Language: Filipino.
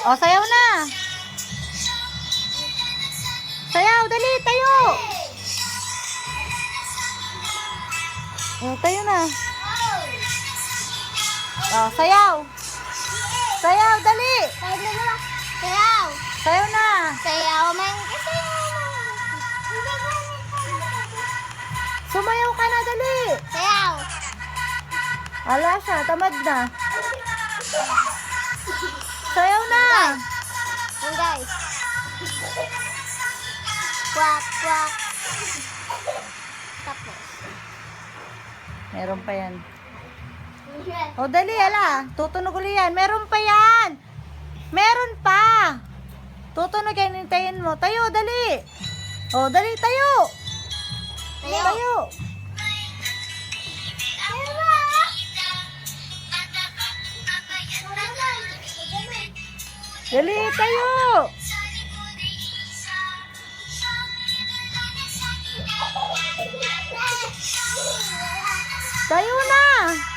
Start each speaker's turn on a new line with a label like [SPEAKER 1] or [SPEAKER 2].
[SPEAKER 1] O, sayaw na. Sayaw, dali, tayo. O, tayo na. O, sayaw. Sayaw, dali.
[SPEAKER 2] Sayaw.
[SPEAKER 1] Sayaw na.
[SPEAKER 2] Sayaw man.
[SPEAKER 1] Sumayaw ka na, dali.
[SPEAKER 2] Sayaw.
[SPEAKER 1] Ala siya, tamad na. Sayaw na.
[SPEAKER 2] Yan guys. Kwak, kwak. Tapos.
[SPEAKER 1] Meron pa yan. O, dali, ala. Tutunog ulit yan. Meron pa yan. Meron pa. Tutunog yan, hintayin mo. Tayo, dali. O, dali, tayo.
[SPEAKER 2] Tayo.
[SPEAKER 1] Tayo. Dali, tayo. Tayo na.